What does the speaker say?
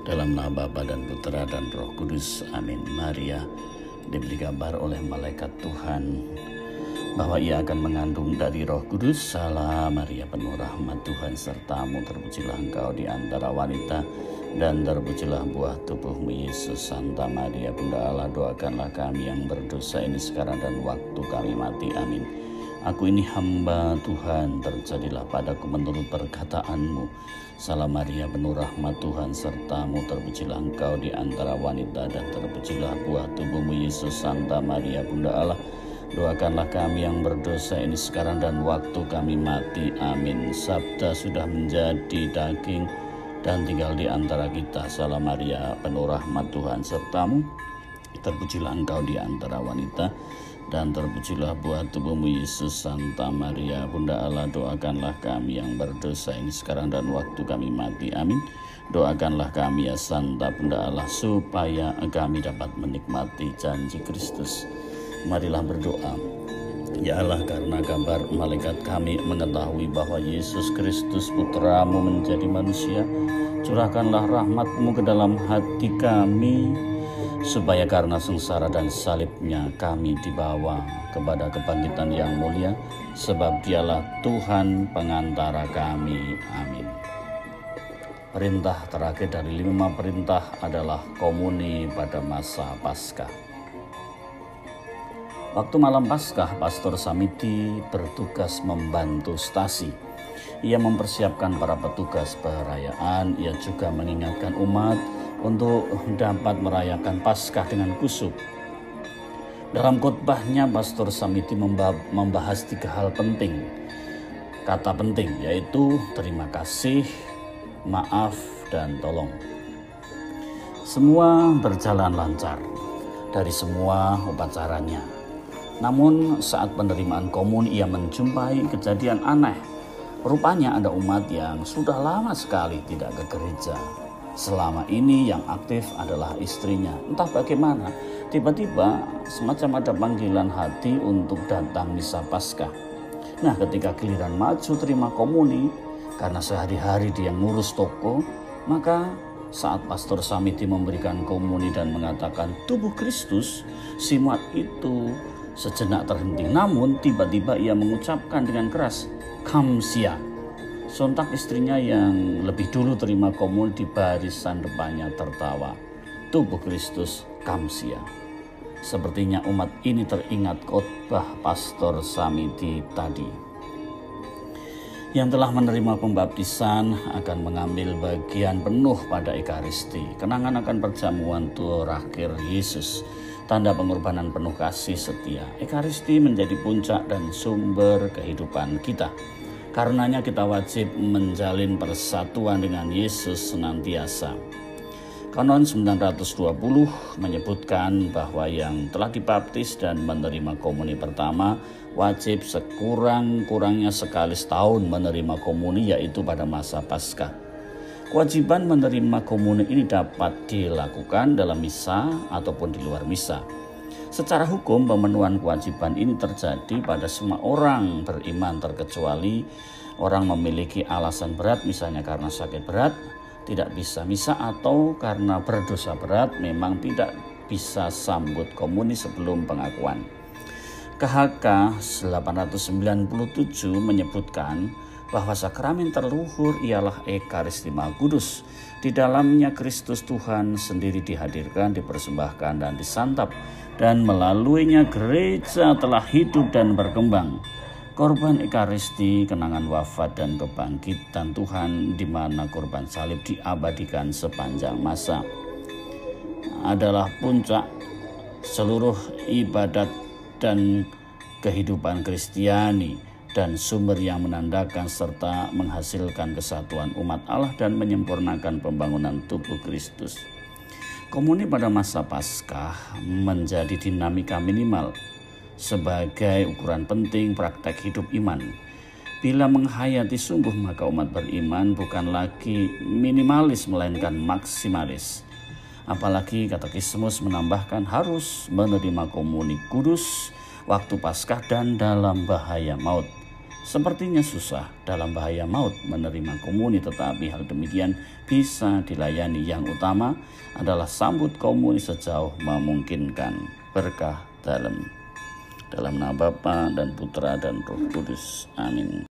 Dalam nama Bapa dan Putera dan Roh Kudus. Amin. Maria diberi kabar oleh malaikat Tuhan bahwa ia akan mengandung dari Roh Kudus. Salam Maria, penuh rahmat, Tuhan sertamu, terpujilah engkau di antara wanita, dan terpujilah buah tubuhmu Yesus. Santa Maria, Bunda Allah, doakanlah kami yang berdosa ini sekarang dan waktu kami mati. Amin. Aku ini hamba Tuhan, terjadilah padaku menurut perkataanmu. Salam Maria, penuh rahmat, Tuhan sertamu, terpujilah engkau di antara wanita, dan terpujilah buah tubuhmu Yesus. Santa Maria, Bunda Allah, doakanlah kami yang berdosa ini sekarang dan waktu kami mati. Amin. Sabda sudah menjadi daging dan tinggal di antara kita. Salam Maria, penuh rahmat, Tuhan sertamu, terpujilah engkau di antara wanita, dan terpujilah buah tubuhmu Yesus. Santa Maria, Bunda Allah, doakanlah kami yang berdosa ini sekarang dan waktu kami mati. Amin. Doakanlah kami ya Santa Bunda Allah, supaya kami dapat menikmati janji Kristus. Marilah berdoa. Ya Allah, karena kabar malaikat kami mengetahui bahwa Yesus Kristus Putramu menjadi manusia, curahkanlah rahmat-Mu ke dalam hati kami, supaya karena sengsara dan salibnya kami dibawa kepada kebangkitan yang mulia, sebab Dialah Tuhan pengantara kami. Amin. Perintah terakhir dari 5 perintah adalah komuni pada masa Paskah. Waktu malam Paskah, Pastor Samiti bertugas membantu stasi. Ia mempersiapkan para petugas perayaan. Ia juga mengingatkan umat untuk dapat merayakan Paskah dengan khusyuk. Dalam khotbahnya, Pastor Samiti membahas 3 hal penting. Kata penting yaitu terima kasih, maaf, dan tolong. Semua berjalan lancar dari semua upacaranya. Namun saat penerimaan komuni ia menjumpai kejadian aneh. Rupanya ada umat yang sudah lama sekali tidak ke gereja. Selama ini yang aktif adalah istrinya. Entah bagaimana, tiba-tiba semacam ada panggilan hati untuk datang misa Paskah. Nah, ketika giliran maju terima komuni, karena sehari-hari dia ngurus toko, maka saat Pastor Samiti memberikan komuni dan mengatakan tubuh Kristus, si umat itu sejenak terhenti. Namun tiba-tiba ia mengucapkan dengan keras, "Kamsia." Sontak istrinya yang lebih dulu terima komuni di barisan depannya tertawa. Tubuh Kristus, Kamsia. Sepertinya umat ini teringat khotbah Pastor Samiti tadi. Yang telah menerima pembaptisan akan mengambil bagian penuh pada Ekaristi, kenangan akan perjamuan terakhir Yesus, tanda pengorbanan penuh kasih setia. Ekaristi menjadi puncak dan sumber kehidupan kita. Karenanya kita wajib menjalin persatuan dengan Yesus senantiasa. Kanon 920 menyebutkan bahwa yang telah dibaptis dan menerima komuni pertama wajib sekurang-kurangnya sekali setahun menerima komuni, yaitu pada masa Paskah. Kewajiban menerima komuni ini dapat dilakukan dalam misa ataupun di luar misa. Secara hukum, pemenuhan kewajiban ini terjadi pada semua orang beriman, terkecuali orang memiliki alasan berat, misalnya karena sakit berat, tidak bisa misa, atau karena berdosa berat memang tidak bisa sambut komuni sebelum pengakuan. KHK 897 menyebutkan bahwa sakramen terluhur ialah Ekaristi Maha Kudus. Di dalamnya Kristus Tuhan sendiri dihadirkan, dipersembahkan, dan disantap, dan melaluinya gereja telah hidup dan berkembang. Korban Ekaristi, kenangan wafat dan kebangkitan Tuhan, di mana korban salib diabadikan sepanjang masa, adalah puncak seluruh ibadat dan kehidupan Kristiani, dan sumber yang menandakan serta menghasilkan kesatuan umat Allah dan menyempurnakan pembangunan tubuh Kristus. Komuni pada masa Paskah menjadi dinamika minimal sebagai ukuran penting praktek hidup iman. Bila menghayati sungguh, maka umat beriman bukan lagi minimalis melainkan maksimalis. Apalagi Katekismus menambahkan harus menerima komuni kudus waktu Paskah dan dalam bahaya maut. Sepertinya susah, dalam bahaya maut menerima komuni, tetapi hal demikian bisa dilayani. Yang utama adalah sambut komuni sejauh memungkinkan. Berkah dalam nama Bapa dan Putra dan Roh Kudus. Amin.